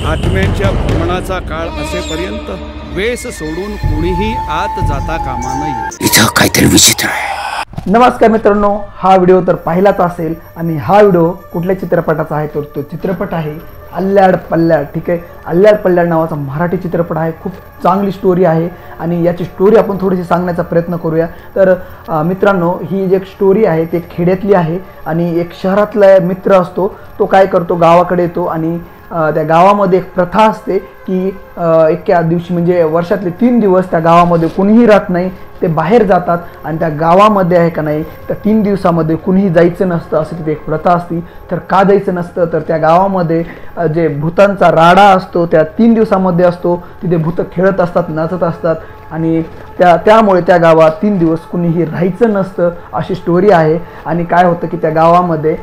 आत्म्यांच्या भ्रमणाचा काळ असेपर्यंत वेस सोडून कोणीही आत जाता कामा नये। इथं काहीतरी विचित्र आहे। नमस्कार मित्रांनो, हा व्हिडिओ तर पाहिलाच असेल आणि हा व्हिडिओ कुठल्या चित्रपटाचा आहे तर तो चित्रपट आहे अल्ल्याड पल्ल्याड। ठीक आहे, अल्ल्याड पल्ल्याड नावाचा मराठी चित्रपट आहे। खूप चांगली स्टोरी आहे आणि याची स्टोरी आपण थोडीशी सांगण्याचा प्रयत्न करूया। तर मित्रांनो, ही जी एक स्टोरी आहे ते खेड्यातली आहे आणि एक शहरातला मित्र असतो, तो काय करतो गावाकडे येतो आणि त्या गावामध्ये एक प्रथा असते की एका दिवशी म्हणजे वर्षातले 3 दिवस त्या गावामध्ये कोणीही राहत नाही, ते बाहेर जातात आणि त्या गावामध्ये आहे का नाही त्या 3 दिवसामध्ये कुणीही जायचं नसतं, असं तिथे एक प्रथा असते। तर का जायचं नसतं तर त्या गावामध्ये जे भूतांचा राडा असतो त्या 3 दिवसामध्ये असतो, तिथे भूत खेळत असतात, नाचत असतात आणि त्यामुळे त्या गावात 3 दिवस कुणीही राहायचं नसतं, अशी स्टोरी आहे। आणि काय होतं की त्या गावामध्ये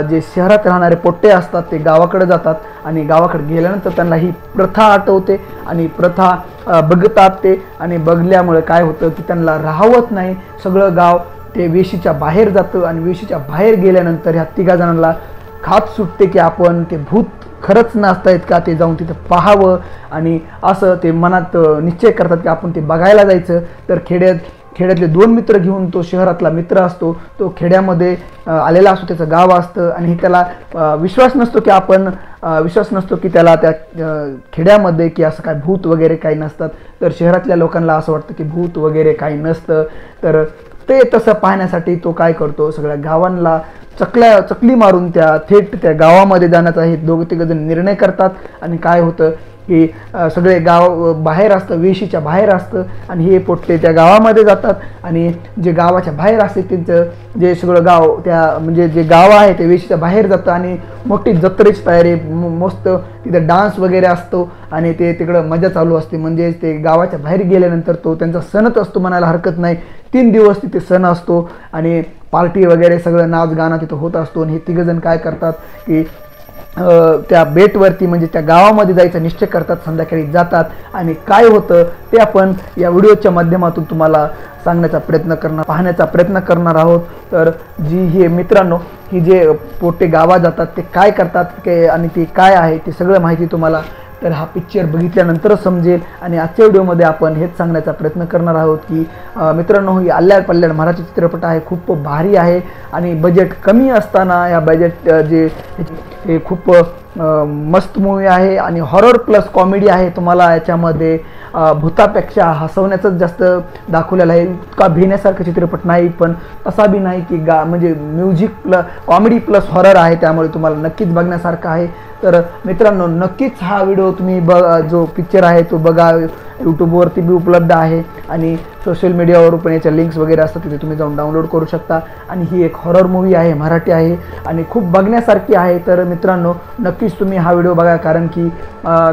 जे शहरात राहणारे पोट्टे असतात ते गावाकडे जातात आणि गावाकडे गेल्यानंतर त्यांना ही प्रथा आठवते आणि प्रथा बघतात ते, आणि बघल्यामुळे काय होतं की त्यांना राहवत नाही, सगळं गाव ते वेशीच्या बाहेर जातं आणि वेशीच्या बाहेर गेल्यानंतर ह्या 3 जणांना खात सुटते की आपण ते भूत खरंच नाचतायत का, ते जाऊन तिथं पाहावं आणि असं ते मनात निश्चय करतात की आपण ते बघायला जायचं। तर खेड्यातले 2 मित्र घेऊन तो शहरातला मित्र असतो, तो खेड्यामध्ये आलेला असतो, त्याचं गाव असतं आणि त्याला विश्वास नसतो की त्याला त्या खेड्यामध्ये की असं काय भूत वगैरे काही नसतात। तर शहरातल्या लोकांना असं वाटतं की भूत वगैरे काही नसतं। तर ते तसं पाहण्यासाठी तो काय करतो, सगळ्या गावांना चकली मारून थेट त्या गावामध्ये जाण्याचा हे 2-3 जण निर्णय करतात। आणि काय होतं की सगळे गाव बाहेर असतं, वेशीच्या बाहेर असतं आणि हे पोट्टे त्या गावामध्ये जातात आणि जे गावाच्या बाहेर असते त्यांचं जे सगळं गाव म्हणजे जे गाव आहे ते वेशीच्या बाहेर जातं आणि मोठी जत्रेची तयारी, मस्त तिथे डान्स वगैरे असतो आणि ते तिकडं मजा चालू असते। म्हणजे ते गावाच्या बाहेर गेल्यानंतर तो त्यांचा सणच असतो म्हणायला हरकत नाही। 3 दिवस तिथे सण असतो आणि पार्टी वगैरे सगळं नाच गाणं तिथं होत असतो। आणि हे 3 जण काय करतात की त्या बेटवरती म्हणजे त्या गावामध्ये जायचा निश्चय करतात, संध्याकाळी जातात आणि काय होतं ते आपण या व्हिडिओच्या माध्यमातून तुम्हाला पाहण्याचा प्रयत्न करणार आहोत। तर हे मित्रांनो की जे पोटे गावात जातात ते काय करतात आणि ते काय आहे ते सगळं माहिती तुम्हाला तर हा पिक्चर बघितल्यानंतरच समजेल। आणि आजच्या व्हिडिओमध्ये आपण हेच सांगण्याचा प्रयत्न करणार आहोत की मित्रांनो, ही अल्ल्याड पल्ल्याड मराठी चित्रपट आहे, खूप भारी आहे आणि बजेट कमी असताना या बजेट हे खूप मस्त मूवी आहे आणि हॉरर प्लस कॉमेडी आहे। तुम्हाला याच्यामध्ये भूतापेक्षा हसवण्याचंच जास्त दाखवलेलं आहे, इतका भिण्यासारखा चित्रपट नाही पण तसा बी नाही की म्हणजे music plus comedy plus horror आहे, त्यामुळे तुम्हाला नक्कीच बघण्यासारखं आहे। तर मित्रांनो, नक्कीच हा व्हिडिओ तुम्ही जो पिक्चर आहे तो बघा, यूट्यूबवरती बी उपलब्ध आहे आणि सोशल मीडियावर पण याच्या लिंक्स वगैरे असतात, तिथे तुम्ही जाऊन डाउनलोड करू शकता। आणि ही एक हॉरर मूवी आहे, मराठी आहे आणि खूप बघण्यासारखी आहे। तर मित्रांनो, नक्कीच तुम्ही हा व्हिडिओ बघा, कारण की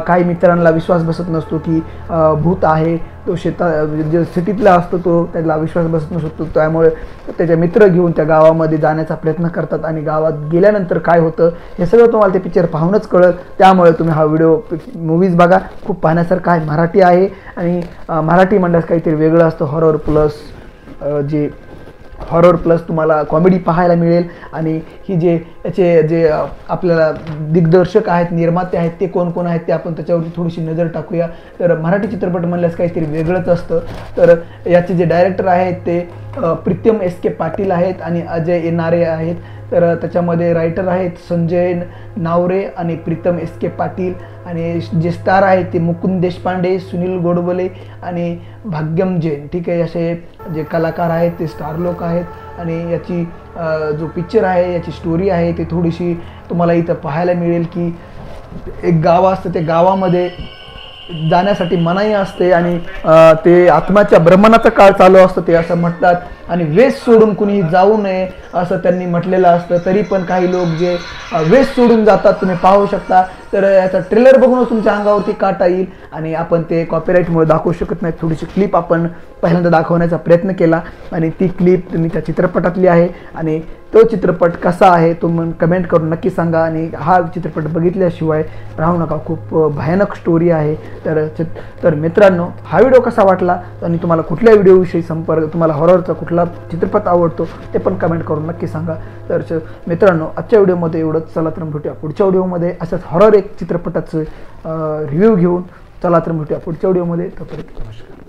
काही मित्रांना विश्वास बसत नसतो की भूत आहे, तो जे सिटीतला असतो तो त्याला विश्वास बसत नसतो, त्यामुळे त्याचे मित्र घेऊन त्या गावामध्ये जाण्याचा प्रयत्न करतात आणि गावात गेल्यानंतर काय होतं हे सगळं तुम्हाला ते पिक्चर पाहूनच कळेल। त्यामुळे तुम्ही हा मूवीज बघा, खूप पाहण्यासारखा आहे, मराठी आहे आणि मराठी म्हणल्यास काहीतरी वेगळं असतं, हॉरर प्लस तुम्हाला कॉमेडी पाहायला मिळेल। आणि ही याचे जे आपल्याला दिग्दर्शक आहेत, निर्माते आहेत, ते कोण आहेत ते आपण त्याच्यावरती थोडीशी नजर टाकूया। तर मराठी चित्रपट म्हणल्यास काहीतरी वेगळंच असतं। तर याचे जे डायरेक्टर आहेत ते प्रीतम SK पाटील आहेत आणि अजय येणारे आहेत। तर त्याच्यामध्ये रायटर आहेत संजय नावरे आणि प्रीतम SK पाटील आणि जे स्टार आहेत ते मुकुंद देशपांडे, सुनील गोडबोले आणि भाग्यम जैन। ठीक आहे, असे जे कलाकार आहेत ते स्टार लोक आहेत आणि याची जो पिक्चर आहे याची स्टोरी आहे ते थोडीशी तुम्हाला इथं पाहायला मिळेल की एक गाव असतं, त्या गावामध्ये जाण्यासाठी मनाई असते आणि ते आत्म्याच्या भ्रमणाचा काळ चालू असतो ते असं म्हणतात आणि वेश सोडून कुणी जाऊ नये असं त्यांनी म्हटलेलं असतं। तरी पण काही लोक जे वेश सोडून जातात, तुम्ही पाहू शकता। तर याचा ट्रेलर बघूनच तुमच्या अंगावरती काटा येईल आणि आपण ते कॉपीराईटमुळे दाखवू शकत नाही, थोडीशी क्लिप आपण पहिल्यांदा दाखवण्याचा प्रयत्न केला आणि ती क्लिप तुम्ही त्या चित्रपटातली आहे आणि तो चित्रपट कसा आहे तुम्ही कमेंट करून नक्की सांगा। आणि हा चित्रपट बघितल्याशिवाय राहू नका, खूप भयानक स्टोरी आहे। तर मित्रांनो, हा व्हिडिओ कसा वाटला आणि तुम्हाला कुठल्या व्हिडिओविषयी तुम्हाला हॉररचा कुठला कुठला चित्रपट आवडतो ते पण कमेंट करून नक्की सांगा. तर मित्रांनो, आजच्या व्हिडिओमध्ये एवढंच. चला तर भेटूया पुढच्या व्हिडिओमध्ये असंच हॉरर एक चित्रपटाचं रिव्ह्यू घेऊन. चला तर भेटूया पुढच्या व्हिडिओमध्ये. तोपर्यंत नमस्कार.